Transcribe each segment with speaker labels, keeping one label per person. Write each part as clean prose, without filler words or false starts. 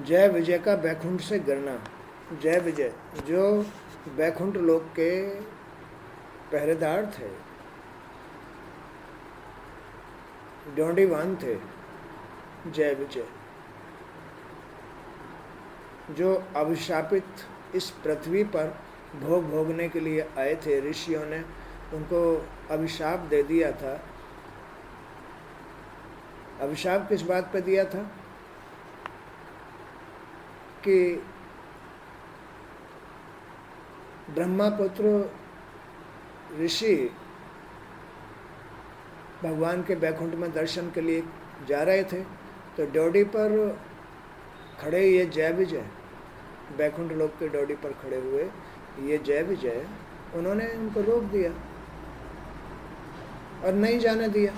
Speaker 1: जय विजय का बैकुंठ से गिरना। जय विजय जो बैकुंठ लोक के पहरेदार थे, डोंडीवान थे, जय विजय जो अभिशापित इस पृथ्वी पर भोग भोगने के लिए आए थे। ऋषियों ने उनको अभिशाप दे दिया था। अभिशाप किस बात पे दिया था कि ब्रह्मापुत्र ऋषि भगवान के बैकुंठ में दर्शन के लिए जा रहे थे, तो ड्योढ़ी पर खड़े ये जय विजय, बैकुंठ लोक के ड्योढ़ी पर खड़े हुए ये जय विजय, उन्होंने उनको रोक दिया और नहीं जाने दिया।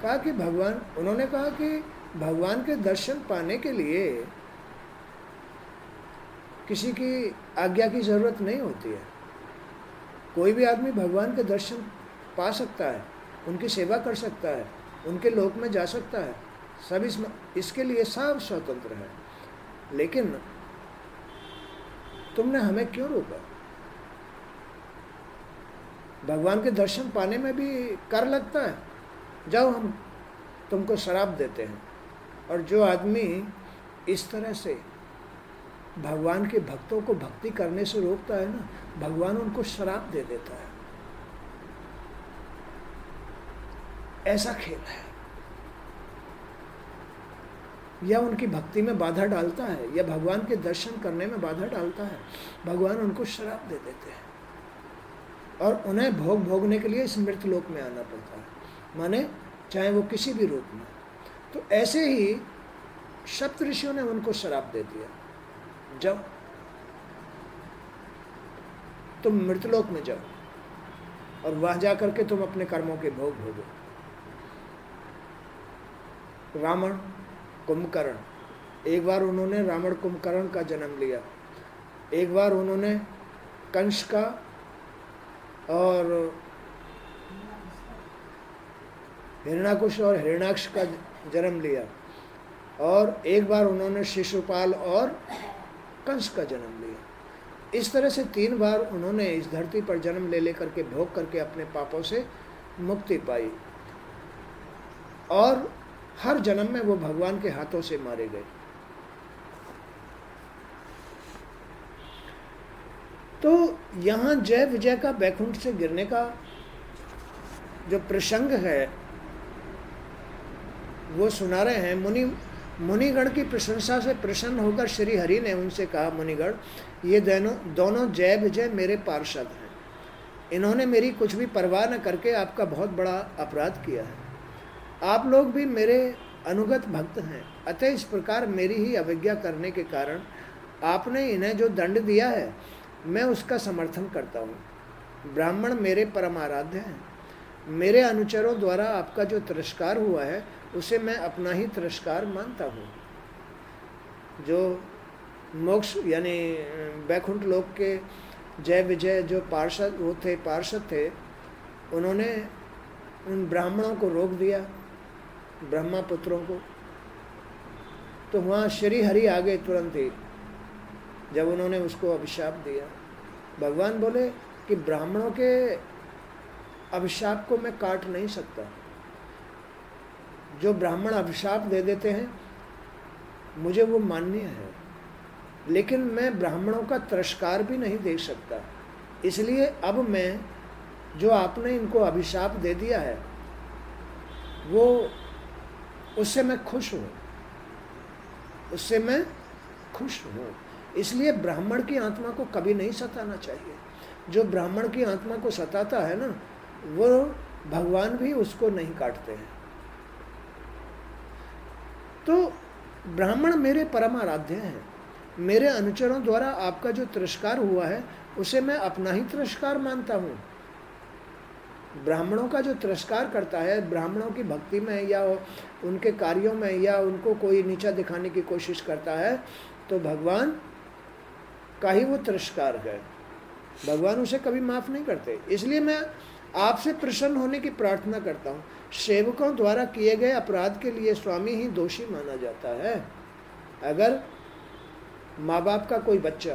Speaker 1: कहा कि उन्होंने कहा कि भगवान के दर्शन पाने के लिए किसी की आज्ञा की जरूरत नहीं होती है। कोई भी आदमी भगवान के दर्शन पा सकता है, उनकी सेवा कर सकता है, उनके लोक में जा सकता है, सब इसके लिए सब स्वतंत्र है। लेकिन तुमने हमें क्यों रोका? भगवान के दर्शन पाने में भी कर लगता है, जाओ हम तुमको शराप देते हैं। और जो आदमी इस तरह से भगवान के भक्तों को भक्ति करने से रोकता है ना, भगवान उनको शराप दे देता है। ऐसा खेल है। या उनकी भक्ति में बाधा डालता है, या भगवान के दर्शन करने में बाधा डालता है, भगवान उनको शराप दे देते हैं और उन्हें भोग भोगने के लिए इस मृत लोक में आना पड़ता है, माने चाहे वो किसी भी रूप में। तो ऐसे ही सप्त ऋषियों ने उनको शराप दे दिया, जाओ तुम मृतलोक में जाओ और वहां जाकर के तुम अपने कर्मों के भोग भोगो। रावण, कुंभकर्ण, एक बार उन्होंने रावण कुंभकर्ण का जन्म लिया, एक बार उन्होंने कंस का और हिरण्याकुश और हिरण्याक्ष का जन्म लिया, और एक बार उन्होंने शिशुपाल और कंस का जन्म लिया। इस तरह से 3 बार उन्होंने इस धरती पर जन्म ले लेकर के भोग करके अपने पापों से मुक्ति पाई, और हर जन्म में वो भगवान के हाथों से मारे गए। तो यहाँ जय विजय का बैकुंठ से गिरने का जो प्रसंग है वो सुना रहे हैं। मुनिगण की प्रशंसा से प्रसन्न होकर श्री हरि ने उनसे कहा, मुनिगण ये दोनों जय विजय मेरे पार्षद हैं, इन्होंने मेरी कुछ भी परवाह न करके आपका बहुत बड़ा अपराध किया है। आप लोग भी मेरे अनुगत भक्त हैं, अतः इस प्रकार मेरी ही अवज्ञा करने के कारण आपने इन्हें जो दंड दिया है मैं उसका समर्थन करता हूँ। ब्राह्मण मेरे परम आराध्य हैं, मेरे अनुचरों द्वारा आपका जो तिरस्कार हुआ है उसे मैं अपना ही तिरस्कार मानता हूँ। जो मोक्ष यानी बैकुंठ लोक के जय विजय जो पार्षद थे, उन्होंने उन ब्राह्मणों को रोक दिया, ब्रह्मापुत्रों को। तो वहाँ श्री हरि आ गए तुरंत ही, जब उन्होंने उसको अभिशाप दिया। भगवान बोले कि ब्राह्मणों के अभिशाप को मैं काट नहीं सकता। जो ब्राह्मण अभिशाप दे देते हैं मुझे वो मान्य है, लेकिन मैं ब्राह्मणों का तिरस्कार भी नहीं देख सकता। इसलिए अब मैं जो आपने इनको अभिशाप दे दिया है वो उससे मैं खुश हूँ, उससे मैं खुश हूँ। इसलिए ब्राह्मण की आत्मा को कभी नहीं सताना चाहिए। जो ब्राह्मण की आत्मा को सताता है ना, वो भगवान भी उसको नहीं काटते हैं। तो ब्राह्मण मेरे परम आराध्य हैं, मेरे अनुचरों द्वारा आपका जो तिरस्कार हुआ है उसे मैं अपना ही तिरस्कार मानता हूँ। ब्राह्मणों का जो तिरस्कार करता है, ब्राह्मणों की भक्ति में या उनके कार्यों में या उनको कोई नीचा दिखाने की कोशिश करता है, तो भगवान का ही वो तिरस्कार है, भगवान उसे कभी माफ़ नहीं करते। इसलिए मैं आपसे प्रसन्न होने की प्रार्थना करता हूँ। सेवकों द्वारा किए गए अपराध के लिए स्वामी ही दोषी माना जाता है। अगर माँ बाप का कोई बच्चा,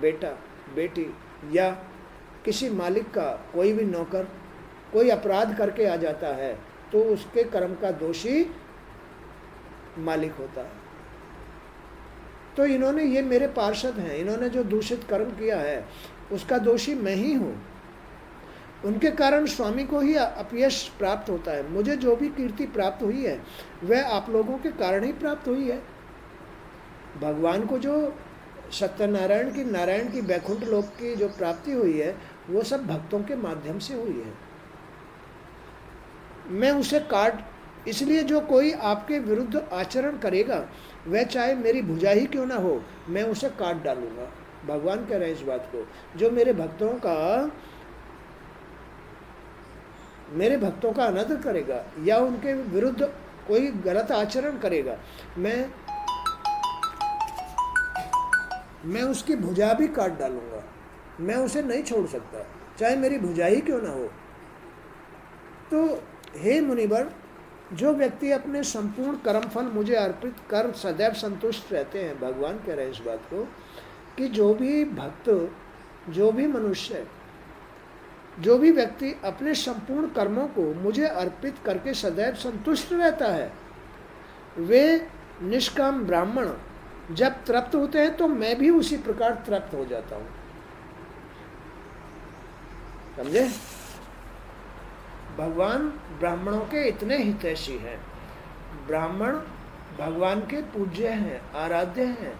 Speaker 1: बेटा, बेटी या किसी मालिक का कोई भी नौकर कोई अपराध करके आ जाता है तो उसके कर्म का दोषी मालिक होता है। तो इन्होंने, ये मेरे पार्षद हैं, इन्होंने जो दूषित कर्म किया है उसका दोषी मैं ही हूँ। उनके कारण स्वामी को ही अपयश प्राप्त होता है। मुझे जो भी कीर्ति प्राप्त हुई है वह आप लोगों के कारण ही प्राप्त हुई है। भगवान को जो नारायण की बैकुंठ लोक की जो प्राप्ति हुई है वो सब भक्तों के माध्यम से हुई है। मैं उसे इसलिए जो कोई आपके विरुद्ध आचरण करेगा वह चाहे मेरी भुजा ही क्यों ना हो, मैं उसे काट डालूंगा। भगवान कह रहे हैं इस बात को, जो मेरे भक्तों का अनादर करेगा या उनके विरुद्ध कोई गलत आचरण करेगा, मैं उसकी भुजा भी काट डालूंगा। मैं उसे नहीं छोड़ सकता, चाहे मेरी भुजा ही क्यों ना हो। तो हे मुनिवर, जो व्यक्ति अपने संपूर्ण कर्मफल मुझे अर्पित कर सदैव संतुष्ट रहते हैं, भगवान कह रहे हैं इस बात को कि जो भी भक्त, जो भी मनुष्य, जो भी व्यक्ति अपने संपूर्ण कर्मों को मुझे अर्पित करके सदैव संतुष्ट रहता है, वे निष्काम ब्राह्मण जब तृप्त होते हैं तो मैं भी उसी प्रकार तृप्त हो जाता हूं। समझे? भगवान ब्राह्मणों के इतने हितैषी हैं। ब्राह्मण भगवान के पूज्य हैं, आराध्य हैं।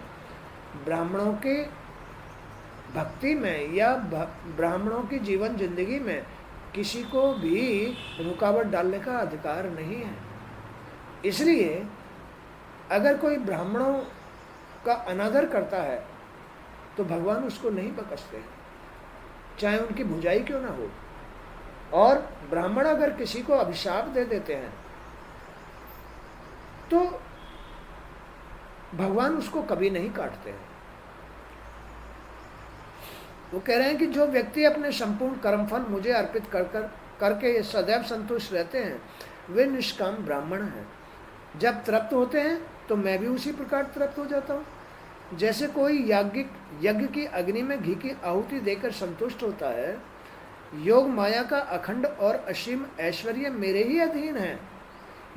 Speaker 1: ब्राह्मणों के भक्ति में या ब्राह्मणों की जीवन जिंदगी में किसी को भी रुकावट डालने का अधिकार नहीं है। इसलिए अगर कोई ब्राह्मणों का अनादर करता है तो भगवान उसको नहीं बख्शते, चाहे उनकी भुजाई क्यों ना हो। और ब्राह्मण अगर किसी को अभिशाप दे देते हैं तो भगवान उसको कभी नहीं काटते हैं। वो कह रहे हैं कि जो व्यक्ति अपने संपूर्ण कर्मफल मुझे अर्पित करके सदैव संतुष्ट रहते हैं वे निष्काम ब्राह्मण हैं। जब तृप्त होते हैं तो मैं भी उसी प्रकार तृप्त हो जाता हूँ। जैसे कोई यज्ञ की अग्नि में घी की आहुति देकर संतुष्ट होता है, योग माया का अखंड और असीम ऐश्वर्य मेरे ही अधीन है।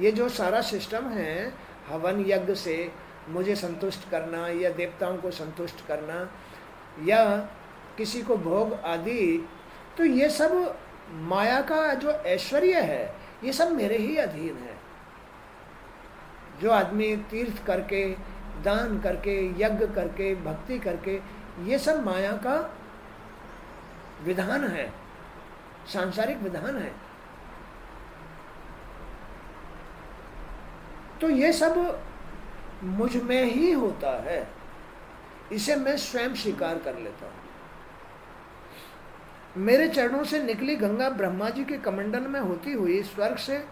Speaker 1: ये जो सारा सिस्टम है, हवन यज्ञ से मुझे संतुष्ट करना या देवताओं को संतुष्ट करना या किसी को भोग आदि, तो ये सब माया का जो ऐश्वर्य है ये सब मेरे ही अधीन है। जो आदमी तीर्थ करके, दान करके, यज्ञ करके, भक्ति करके, ये सब माया का विधान है, सांसारिक विधान है। तो ये सब मुझ में ही होता है, इसे मैं स्वयं स्वीकार कर लेता हूं। मेरे चरणों से निकली गंगा ब्रह्मा जी के कमंडल में होती हुई स्वर्ग से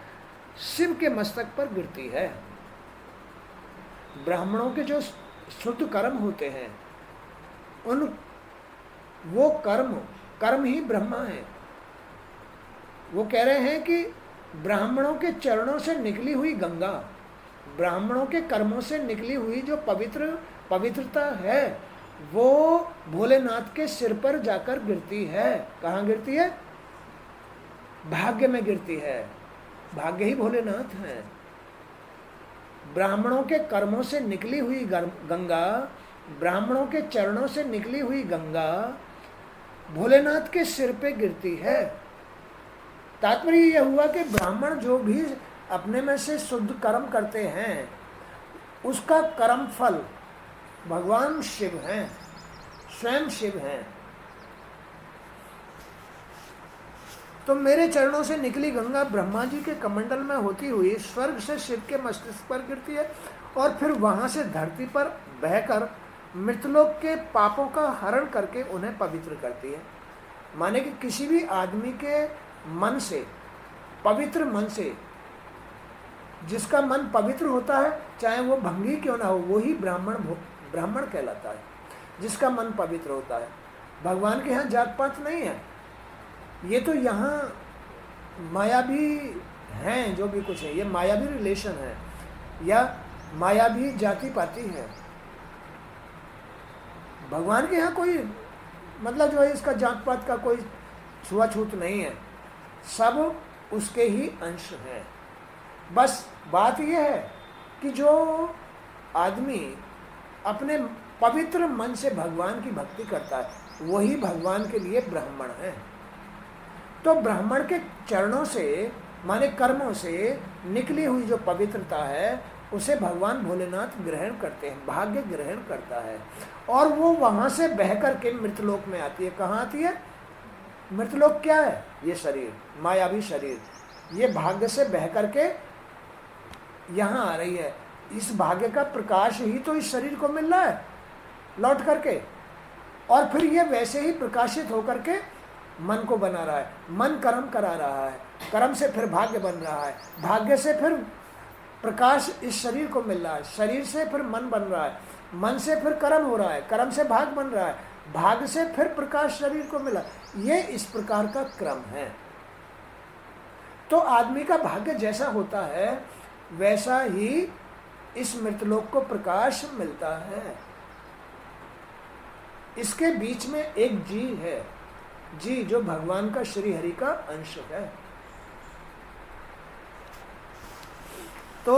Speaker 1: शिव के मस्तक पर गिरती है। ब्राह्मणों के जो शुद्ध कर्म होते हैं वो कर्म ही ब्रह्मा है। वो कह रहे हैं कि ब्राह्मणों के चरणों से निकली हुई गंगा, ब्राह्मणों के कर्मों से निकली हुई जो पवित्रता है वो भोलेनाथ के सिर पर जाकर गिरती है। कहाँ गिरती है? भाग्य में गिरती है। भाग्य ही भोलेनाथ है। ब्राह्मणों के कर्मों से निकली हुई गंगा, ब्राह्मणों के चरणों से निकली हुई गंगा भोलेनाथ के सिर पे गिरती है। तात्पर्य यह हुआ कि ब्राह्मण जो भी अपने में से शुद्ध कर्म करते हैं उसका कर्म फल भगवान शिव हैं, स्वयं शिव हैं। तो मेरे चरणों से निकली गंगा ब्रह्मा जी के कमंडल में होती हुई स्वर्ग से शिव के मस्तिष्क पर गिरती है और फिर वहां से धरती पर बहकर मृतलोक के पापों का हरण करके उन्हें पवित्र करती है। माने कि किसी भी आदमी के मन से, पवित्र मन से, जिसका मन पवित्र होता है, चाहे वो भंगी क्यों ना हो, वो ही ब्राह्मण कहलाता है, जिसका मन पवित्र होता है। भगवान के यहाँ जात पात नहीं है। ये तो यहाँ मायावी हैं, जो भी कुछ है ये मायावी रिलेशन है, या माया भी जाति पाती है। भगवान के यहाँ कोई मतलब जो है इसका जात पात का कोई छुआछूत नहीं है, सब उसके ही अंश हैं। बस बात यह है कि जो आदमी अपने पवित्र मन से भगवान की भक्ति करता है वही भगवान के लिए ब्राह्मण है। तो ब्राह्मण के चरणों से माने कर्मों से निकली हुई जो पवित्रता है उसे भगवान भोलेनाथ ग्रहण करते हैं, भाग्य ग्रहण करता है, और वो वहां से बह करके मृतलोक में आती है। कहाँ आती है? मृतलोक क्या है? ये शरीर, मायावी शरीर, ये भाग्य से बह करके यहाँ आ रही है। इस भाग्य का प्रकाश ही तो इस शरीर को मिल रहा है लौट करके, और फिर ये वैसे ही प्रकाशित होकर के मन को बना रहा है। मन कर्म करा रहा है, कर्म से फिर भाग्य बन रहा है, भाग्य से फिर प्रकाश इस शरीर को मिल रहा है, शरीर से फिर मन बन रहा है, मन से फिर कर्म हो रहा है, कर्म से भाग बन रहा है, भाग से फिर प्रकाश शरीर को मिला। ये इस प्रकार का क्रम है। तो आदमी का भाग्य जैसा होता है वैसा ही इस मृतलोक को प्रकाश मिलता है। इसके बीच में एक जी है, जी जो भगवान का श्री हरि का अंश है। तो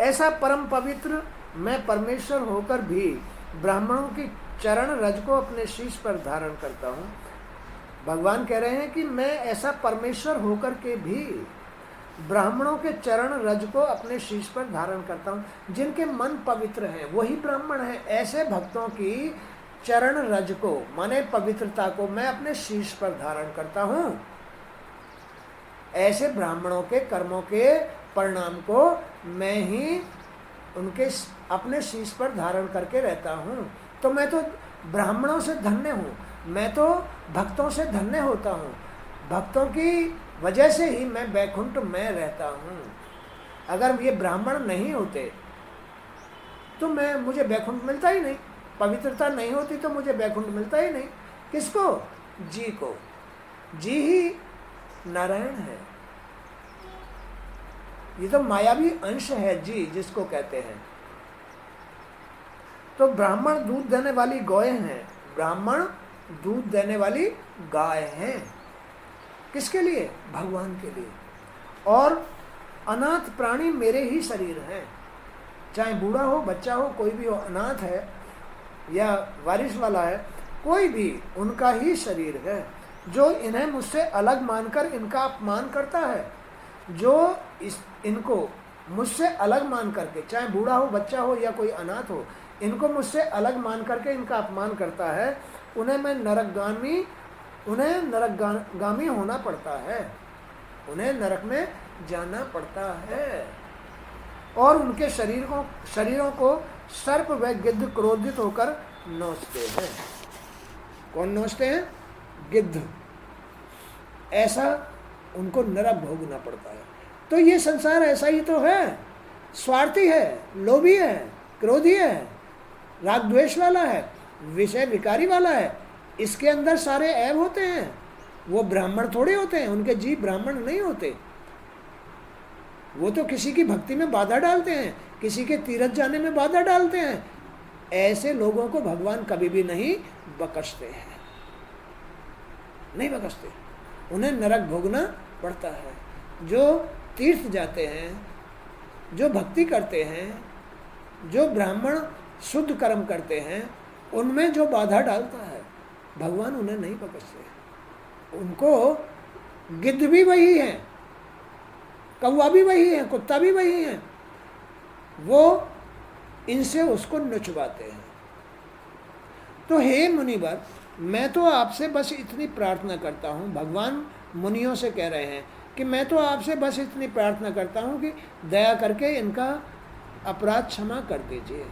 Speaker 1: ऐसा परम पवित्र मैं परमेश्वर होकर भी ब्राह्मणों की चरण रज को अपने शीश पर धारण करता हूँ। भगवान कह रहे हैं कि मैं ऐसा परमेश्वर होकर के भी ब्राह्मणों के चरण रज को अपने शीश पर धारण करता हूँ। जिनके मन पवित्र हैं वही ब्राह्मण हैं। ऐसे भक्तों की चरण रज को माने पवित्रता को मैं अपने शीश पर धारण करता हूँ। ऐसे ब्राह्मणों के कर्मों के परिणाम को मैं ही उनके अपने शीश पर धारण करके रहता हूँ। तो मैं तो ब्राह्मणों से धन्य हूँ, मैं तो भक्तों से धन्य होता हूँ। भक्तों की वजह से ही मैं वैकुंठ में रहता हूँ। अगर ये ब्राह्मण नहीं होते तो मुझे वैकुंठ मिलता ही नहीं। पवित्रता नहीं होती तो मुझे वैकुंठ मिलता ही नहीं। किसको? जी को। जी ही नारायण है। ये तो मायावी अंश है जी जिसको कहते हैं। तो ब्राह्मण दूध देने वाली गौएं हैं, ब्राह्मण दूध देने वाली गाय हैं। किसके लिए? भगवान के लिए। और अनाथ प्राणी मेरे ही शरीर हैं, चाहे बूढ़ा हो बच्चा हो कोई भी हो, अनाथ है या वारिस वाला है, कोई भी उनका ही शरीर है। जो इन्हें मुझसे अलग मानकर इनका अपमान करता है, जो इनको मुझसे अलग मान करके, चाहे बूढ़ा हो बच्चा हो या कोई अनाथ हो, इनको मुझसे अलग मान करके इनका अपमान करता है, उन्हें नरकगामी होना पड़ता है, उन्हें नरक में जाना पड़ता है। और उनके शरीरों को सर्प व गिद्ध क्रोधित होकर नोचते हैं। कौन नोचते हैं? गिद्ध। ऐसा उनको नरक भोगना पड़ता है। तो ये संसार ऐसा ही तो है, स्वार्थी है, लोभी है, क्रोधी है, राग द्वेष वाला है, विषय विकारी वाला है। इसके अंदर सारे ऐब होते हैं। वो ब्राह्मण थोड़े होते हैं, उनके जीव ब्राह्मण नहीं होते। वो तो किसी की भक्ति में बाधा डालते हैं, किसी के तीरथ जाने में बाधा डालते हैं। ऐसे लोगों को भगवान कभी भी नहीं बख्शते हैं, नहीं बख्शते। उन्हें नरक भोगना पड़ता है। जो तीर्थ जाते हैं, जो भक्ति करते हैं, जो ब्राह्मण शुद्ध कर्म करते हैं, उनमें जो बाधा डालता है भगवान उन्हें नहीं बख्शते। उनको गिद्ध भी वही है, कौवा भी वही है, कुत्ता भी वही है, वो इनसे उसको नचवाते हैं। तो हे मुनिवर, मैं तो आपसे बस इतनी प्रार्थना करता हूँ। भगवान मुनियों से कह रहे हैं कि मैं तो आपसे बस इतनी प्रार्थना करता हूँ कि दया करके इनका अपराध क्षमा कर दीजिए,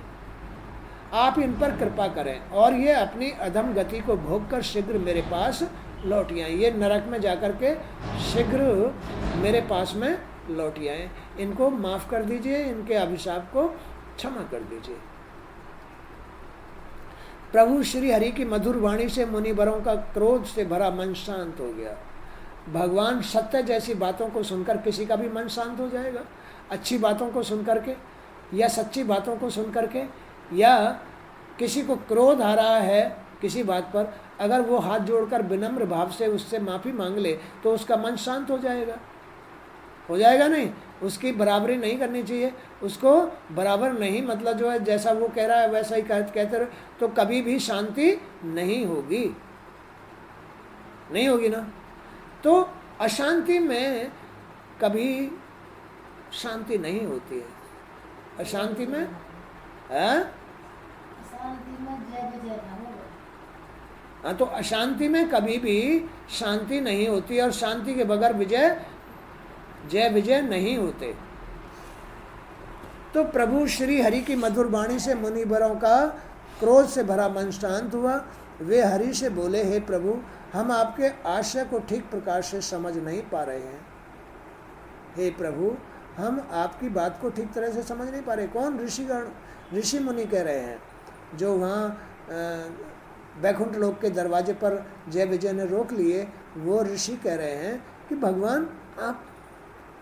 Speaker 1: आप इन पर कृपा करें और ये अपनी अधम गति को भोग कर शीघ्र मेरे पास लौट आएं। ये नरक में जाकर के शीघ्र मेरे पास में लौट आएं। इनको माफ़ कर दीजिए, इनके अभिशाप को क्षमा कर दीजिए। प्रभु श्री हरि की मधुर वाणी से मुनिवरों का क्रोध से भरा मन शांत हो गया। भगवान सत्य जैसी बातों को सुनकर किसी का भी मन शांत हो जाएगा। अच्छी बातों को सुनकर के या सच्ची बातों को सुन करके, या किसी को क्रोध आ रहा है किसी बात पर, अगर वो हाथ जोड़कर विनम्र भाव से उससे माफ़ी मांग ले तो उसका मन शांत हो जाएगा नहीं। उसकी बराबरी नहीं करनी चाहिए, उसको बराबर नहीं, मतलब जो है जैसा वो कह रहा है वैसा ही कहते रहे, तो कभी भी शांति नहीं होगी ना। तो अशांति में कभी शांति नहीं होती है। अशांति में हाँ, तो अशांति में कभी भी शांति नहीं होती, और शांति के बगैर जय विजय नहीं होते। तो प्रभु श्री हरि की मधुर वाणी से मुनिवरों का क्रोध से भरा मन शांत हुआ। वे हरि से बोले, हे प्रभु, हम आपके आशय को ठीक प्रकार से समझ नहीं पा रहे हैं। हे प्रभु, हम आपकी बात को ठीक तरह से समझ नहीं पा रहे। कौन? ऋषि मुनि कह रहे हैं, जो वहाँ बैकुंठ लोक के दरवाजे पर जय विजय ने रोक लिए। वो ऋषि कह रहे हैं कि भगवान, आप,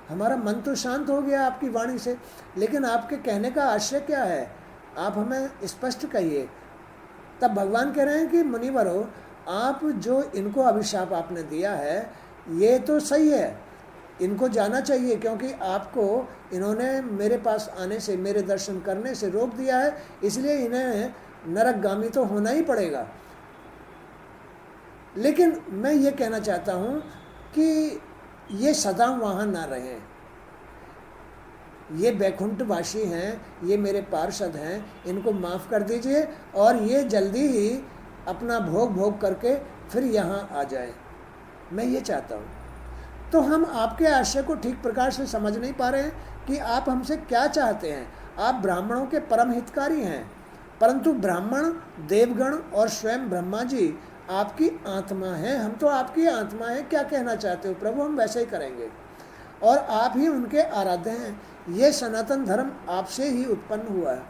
Speaker 1: हमारा मन तो शांत हो गया आपकी वाणी से, लेकिन आपके कहने का आशय क्या है, आप हमें स्पष्ट कहिए। तब भगवान कह रहे हैं कि मुनिवरों, आप जो इनको अभिशाप आपने दिया है ये तो सही है, इनको जाना चाहिए, क्योंकि आपको इन्होंने मेरे पास आने से, मेरे दर्शन करने से रोक दिया है, इसलिए इन्हें नरकगामी तो होना ही पड़ेगा। लेकिन मैं ये कहना चाहता हूँ कि ये सदा वहाँ ना रहें। ये बैकुंठवासी हैं, ये मेरे पार्षद हैं, इनको माफ़ कर दीजिए और ये जल्दी ही अपना भोग करके फिर यहाँ आ जाए। मैं ये चाहता हूँ। तो हम आपके आशय को ठीक प्रकार से समझ नहीं पा रहे हैं कि आप हमसे क्या चाहते हैं। आप ब्राह्मणों के परम हितकारी हैं, परंतु ब्राह्मण, देवगण और स्वयं ब्रह्मा जी आपकी आत्मा हैं। हम तो आपकी आत्मा हैं, क्या कहना चाहते हो प्रभु, हम वैसे ही करेंगे, और आप ही उनके आराध्य हैं। ये सनातन धर्म आपसे ही उत्पन्न हुआ है।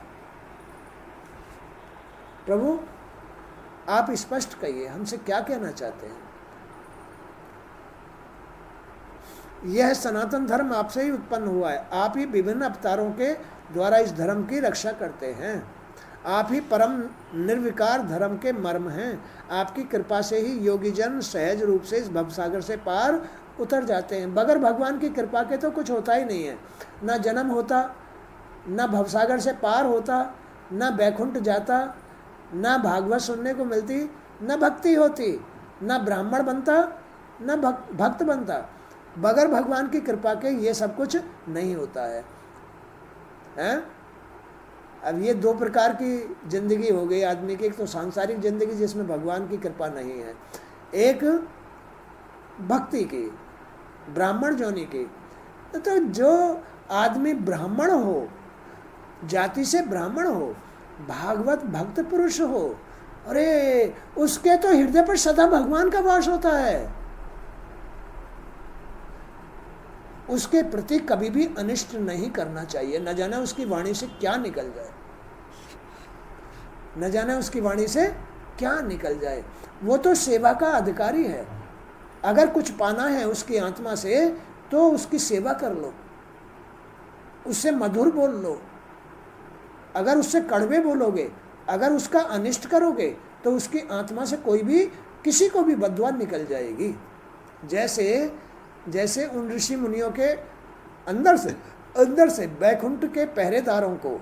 Speaker 1: प्रभु, आप स्पष्ट कहिए, हमसे क्या कहना चाहते हैं। यह सनातन धर्म आपसे ही उत्पन्न हुआ है। आप ही विभिन्न अवतारों के द्वारा इस धर्म की रक्षा करते हैं। आप ही परम निर्विकार धर्म के मर्म हैं। आपकी कृपा से ही योगी जन सहज रूप से इस भवसागर से पार उतर जाते हैं। बगैर भगवान की कृपा के तो कुछ होता ही नहीं है। ना जन्म होता, ना भवसागर से पार होता, ना बैकुंठ जाता, ना भागवत सुनने को मिलती, ना भक्ति होती, ना ब्राह्मण बनता, ना भक्त बनता। बगैर भगवान की कृपा के ये सब कुछ नहीं होता है, हैं? अब ये दो प्रकार की जिंदगी हो गई आदमी की। एक तो सांसारिक जिंदगी जिसमें भगवान की कृपा नहीं है, एक भक्ति की, ब्राह्मण जोनी की। तो जो आदमी ब्राह्मण हो, जाति से ब्राह्मण हो, भागवत भक्त पुरुष हो, अरे उसके तो हृदय पर सदा भगवान का वास होता है। उसके प्रति कभी भी अनिष्ट नहीं करना चाहिए। न जाने उसकी वाणी से क्या निकल जाए, न जाने उसकी वाणी से क्या निकल जाए। वो तो सेवा का अधिकारी है। अगर कुछ पाना है उसकी आत्मा से तो उसकी सेवा कर लो, उससे मधुर बोल लो। अगर उससे कड़वे बोलोगे, अगर उसका अनिष्ट करोगे तो उसकी आत्मा से कोई भी, किसी को भी बददुआ निकल जाएगी। जैसे उन ऋषि मुनियों के अंदर से बैकुंठ के पहरेदारों को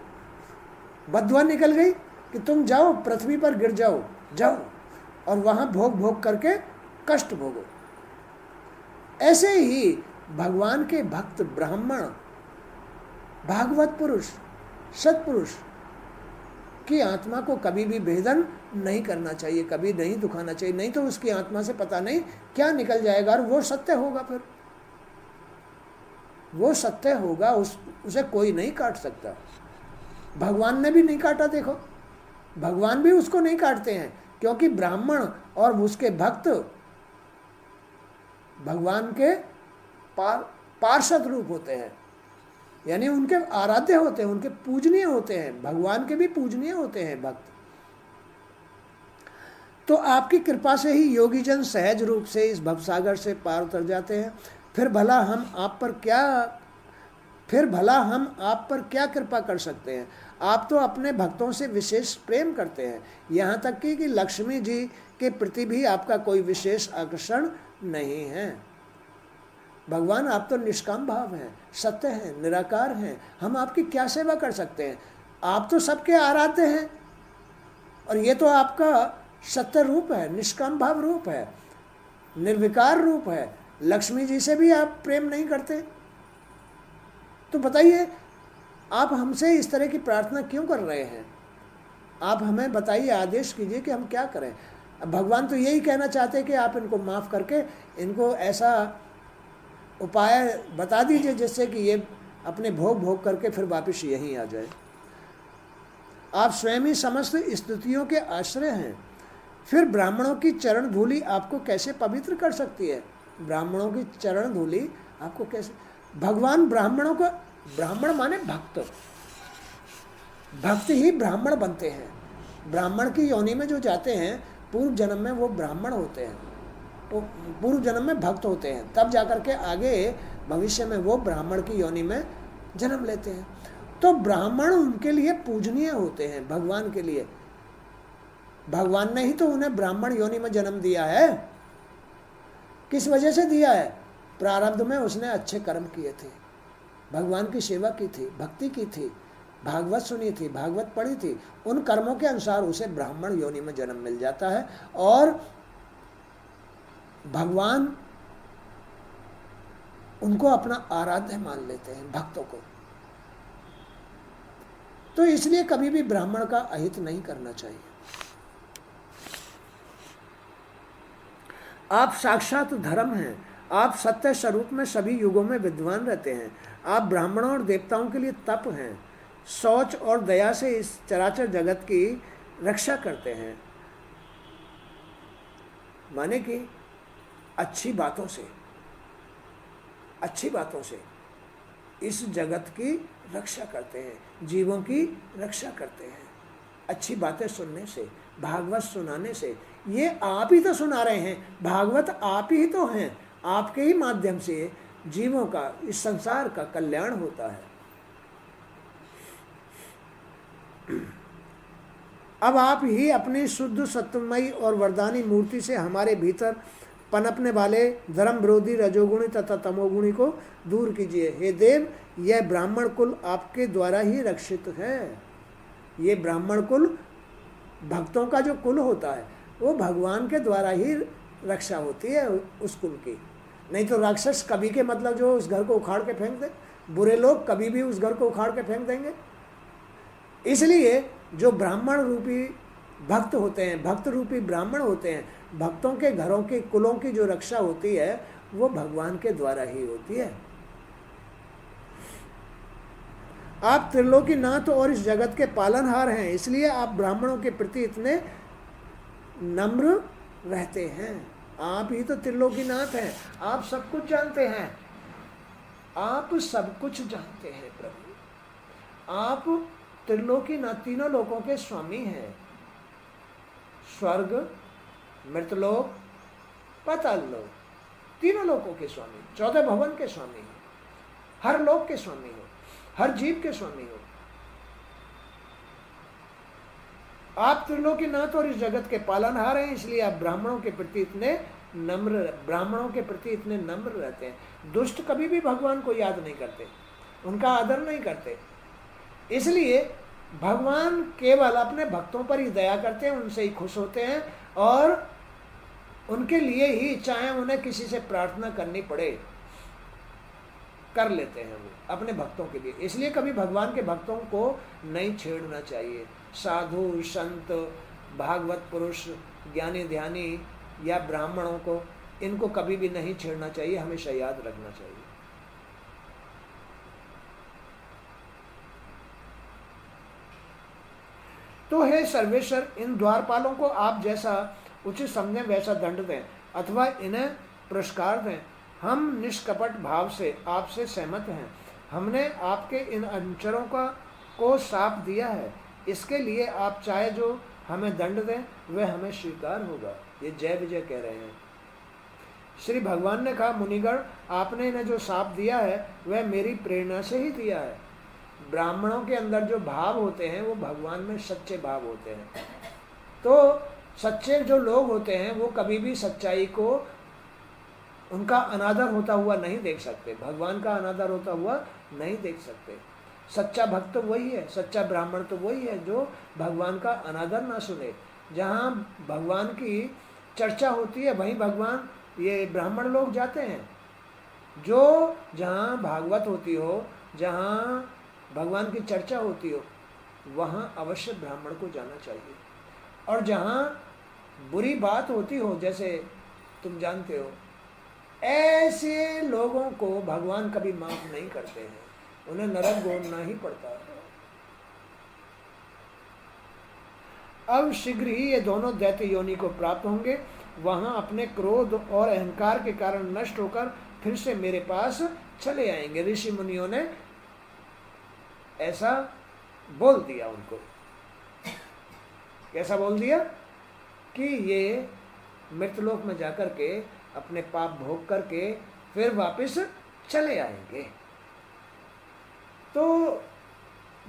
Speaker 1: बददुआ निकल गई कि तुम जाओ, पृथ्वी पर गिर जाओ और वहाँ भोग करके कष्ट भोगो। ऐसे ही भगवान के भक्त, ब्राह्मण, भागवत पुरुष, सत्पुरुष की आत्मा को कभी भी भेदन नहीं करना चाहिए, कभी नहीं दुखाना चाहिए। नहीं तो उसकी आत्मा से पता नहीं क्या निकल जाएगा और वो सत्य होगा। फिर वो सत्य होगा, उसे कोई नहीं काट सकता। भगवान ने भी नहीं काटा। देखो, भगवान भी उसको नहीं काटते हैं, क्योंकि ब्राह्मण और उसके भक्त भगवान के पार्षद रूप होते हैं, यानी उनके आराध्य होते हैं, उनके पूजनीय होते हैं। भगवान के भी पूजनीय होते हैं भक्त। तो आपकी कृपा से ही योगी जन सहज रूप से इस भवसागर से पार उतर जाते हैं। फिर भला हम आप पर क्या फिर भला हम आप पर क्या कृपा कर सकते हैं? आप तो अपने भक्तों से विशेष प्रेम करते हैं, यहाँ तक कि लक्ष्मी जी के प्रति भी आपका कोई विशेष आकर्षण नहीं है। भगवान, आप तो निष्काम भाव हैं, सत्य हैं, निराकार हैं, हम आपकी क्या सेवा कर सकते हैं? आप तो सबके आराध्य हैं, और ये तो आपका सत्य रूप है, निष्काम भाव रूप है, निर्विकार रूप है। लक्ष्मी जी से भी आप प्रेम नहीं करते, तो बताइए आप हमसे इस तरह की प्रार्थना क्यों कर रहे हैं? आप हमें बताइए, आदेश कीजिए कि हम क्या करें। अब भगवान तो यही कहना चाहते हैं कि आप इनको माफ़ करके इनको ऐसा उपाय बता दीजिए जिससे कि ये अपने भोग भोग करके फिर वापस यहीं आ जाए। आप स्वयं ही समस्त स्तुतियों के आश्रय हैं, फिर ब्राह्मणों की चरण धूलि आपको कैसे पवित्र कर सकती है? ब्राह्मणों की चरण धूलि आपको कैसे? भगवान ब्राह्मणों को, ब्राह्मण माने भक्त, भक्त ही ब्राह्मण बनते हैं। ब्राह्मण की योनि में जो जाते हैं पूर्व जन्म में वो ब्राह्मण होते हैं, तो पूर्व जन्म में भक्त होते हैं, तब जाकर के आगे भविष्य में वो ब्राह्मण की योनि में जन्म लेते हैं। तो ब्राह्मण उनके लिए पूजनीय होते हैं, भगवान के लिए। भगवान ने ही तो उन्हें ब्राह्मण योनि में जन्म दिया है। किस वजह से दिया है? प्रारब्ध में उसने अच्छे कर्म किए थे, भगवान की सेवा की थी, भक्ति की थी, भागवत सुनी थी, भागवत पढ़ी थी, उन कर्मों के अनुसार उसे ब्राह्मण योनि में जन्म मिल जाता है। और भगवान उनको अपना आराध्य मान लेते हैं, भक्तों को। तो इसलिए कभी भी ब्राह्मण का अहित नहीं करना चाहिए। आप साक्षात धर्म हैं, आप सत्य स्वरूप में सभी युगों में विद्वान रहते हैं। आप ब्राह्मणों और देवताओं के लिए तप हैं, शौच और दया से इस चराचर जगत की रक्षा करते हैं, माने कि अच्छी बातों से, अच्छी बातों से इस जगत की रक्षा करते हैं, जीवों की रक्षा करते हैं, अच्छी बातें सुनने से, भागवत सुनाने से। ये आप ही तो सुना रहे हैं, भागवत आप ही तो हैं, आपके ही माध्यम से जीवों का, इस संसार का कल्याण होता है। अब आप ही अपनी शुद्ध सत्यमयी और वरदानी मूर्ति से हमारे भीतर पनपने वाले धर्म विरोधी रजोगुणी तथा तमोगुणी को दूर कीजिए। हे देव, यह ब्राह्मण कुल आपके द्वारा ही रक्षित है। ये ब्राह्मण कुल, भक्तों का जो कुल होता है वो भगवान के द्वारा ही रक्षा होती है उस कुल की। नहीं तो राक्षस कभी के मतलब जो उस घर को उखाड़ के फेंक दे, बुरे लोग कभी भी उस घर को उखाड़ के फेंक देंगे। इसलिए जो ब्राह्मण रूपी भक्त होते हैं, भक्त रूपी ब्राह्मण होते हैं, भक्तों के घरों की, कुलों की जो रक्षा होती है वो भगवान के द्वारा ही होती है। आप त्रिलोकीनाथ और इस जगत के पालनहार हैं, इसलिए आप ब्राह्मणों के प्रति इतने नम्र रहते हैं। आप ही तो त्रिलोकीनाथ हैं, आप सब कुछ जानते हैं, आप सब कुछ जानते हैं प्रभु। आप त्रिलोकीनाथ, तीनों लोकों के स्वामी हैं, स्वर्ग, मृतलोक, पाताल लोक, तीनों लोकों के स्वामी, 14 भवन के स्वामी हो, हर लोक के स्वामी हो, हर जीव के स्वामी हो। आप त्रिलोकीनाथ और इस जगत के पालनहार हैं, इसलिए आप ब्राह्मणों के प्रति इतने नम्र, ब्राह्मणों के प्रति इतने नम्र रहते हैं। दुष्ट कभी भी भगवान को याद नहीं करते, उनका आदर नहीं करते। इसलिए भगवान केवल अपने भक्तों पर ही दया करते हैं, उनसे ही खुश होते हैं, और उनके लिए ही चाहे उन्हें किसी से प्रार्थना करनी पड़े कर लेते हैं वो अपने भक्तों के लिए। इसलिए कभी भगवान के भक्तों को नहीं छेड़ना चाहिए। साधु, संत, भागवत पुरुष, ज्ञानी ध्यानी या ब्राह्मणों को, इनको कभी भी नहीं छेड़ना चाहिए, हमेशा याद रखना चाहिए। तो हे सर्वेश्वर, इन द्वारपालों को आप जैसा उचित समझें वैसा दंड दें अथवा इन्हें पुरस्कार दें। हम निष्कपट भाव से आपसे सहमत हैं। हमने आपके इन अनुचरों को साफ दिया है, इसके लिए आप चाहे जो हमें दंड दें वह हमें स्वीकार होगा। ये जय विजय कह रहे हैं। श्री भगवान ने कहा, मुनिगण आपने इन्हें जो शाप दिया है वह मेरी प्रेरणा से ही दिया है। ब्राह्मणों के अंदर जो भाव होते हैं वो भगवान में सच्चे भाव होते हैं। तो सच्चे जो लोग होते हैं वो कभी भी सच्चाई को, उनका अनादर होता हुआ नहीं देख सकते, भगवान का अनादर होता हुआ नहीं देख सकते। सच्चा भक्त तो वही है, सच्चा ब्राह्मण तो वही है जो भगवान का अनादर ना सुने। जहाँ भगवान की चर्चा होती है वहीं भगवान, ये ब्राह्मण लोग जाते हैं। जो जहाँ भागवत होती हो, जहाँ भगवान की चर्चा होती हो, वहाँ अवश्य ब्राह्मण को जाना चाहिए। और जहाँ बुरी बात होती हो, जैसे तुम जानते हो, ऐसे लोगों को भगवान कभी माफ नहीं करते हैं, उन्हें नरक गोदना ही पड़ता है। अब शीघ्र ही ये दोनों दैत्य योनि को प्राप्त होंगे, वहां अपने क्रोध और अहंकार के कारण नष्ट होकर फिर से मेरे पास चले आएंगे। ऋषि मुनियों ने ऐसा बोल दिया उनको। कैसा बोल दिया? कि ये मृतलोक में जाकर के अपने पाप भोग करके फिर वापस चले आएंगे। तो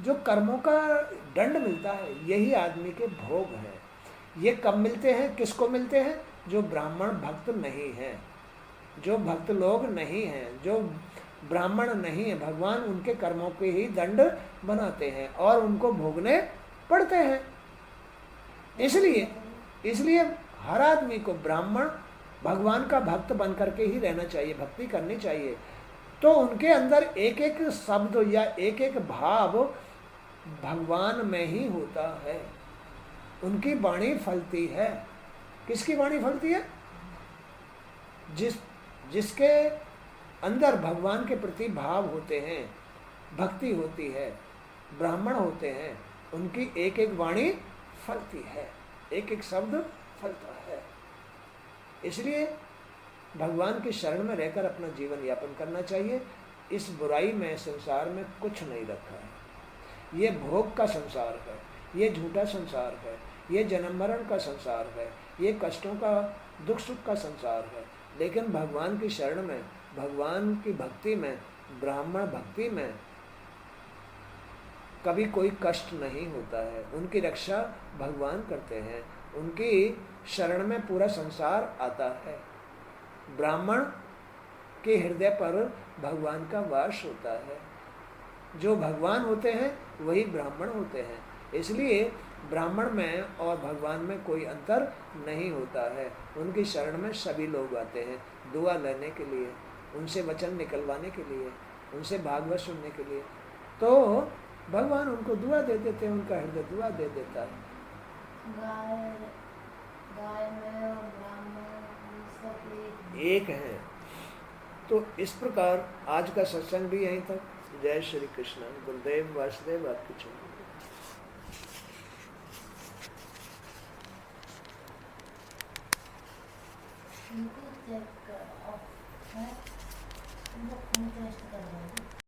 Speaker 1: जो कर्मों का दंड मिलता है यही आदमी के भोग है। ये कब मिलते हैं, किसको मिलते हैं? जो ब्राह्मण भक्त नहीं है, जो भक्त लोग नहीं हैं, जो ब्राह्मण नहीं है, भगवान उनके कर्मों के ही दंड बनाते हैं और उनको भोगने पड़ते हैं। इसलिए हर आदमी को ब्राह्मण भगवान का भक्त बन करके ही रहना चाहिए, भक्ति करनी चाहिए। तो उनके अंदर एक एक शब्द या एक एक भाव भगवान में ही होता है, उनकी वाणी फलती है। किसकी वाणी फलती है? जिसके अंदर भगवान के प्रति भाव होते हैं, भक्ति होती है, ब्राह्मण होते हैं, उनकी एक एक वाणी फलती है, एक एक शब्द फलता है। इसलिए भगवान की शरण में रहकर अपना जीवन यापन करना चाहिए। इस बुराई में, संसार में कुछ नहीं रखा है। ये भोग का संसार है, ये झूठा संसार है, ये जन्म मरण का संसार है, ये कष्टों का, दुख सुख का संसार है। लेकिन भगवान की शरण में, भगवान की भक्ति में, ब्राह्मण भक्ति में कभी कोई कष्ट नहीं होता है। उनकी रक्षा भगवान करते हैं, उनकी शरण में पूरा संसार आता है। ब्राह्मण के हृदय पर भगवान का वास होता है। जो भगवान होते हैं वही ब्राह्मण होते हैं। इसलिए ब्राह्मण में और भगवान में कोई अंतर नहीं होता है। उनकी शरण में सभी लोग आते हैं दुआ लेने के लिए, उनसे वचन निकलवाने के लिए, उनसे भागवत सुनने के लिए। तो भगवान उनको दुआ दे देते हैं, उनका हृदय दुआ दे देता है।
Speaker 2: गाय में और ब्राह्मण सब
Speaker 1: एक है। तो इस प्रकार आज का सत्संग भी यहीं तक। जय श्री कृष्ण। गुरुदेव वासुदेव आपकी चरण।
Speaker 2: चेक कर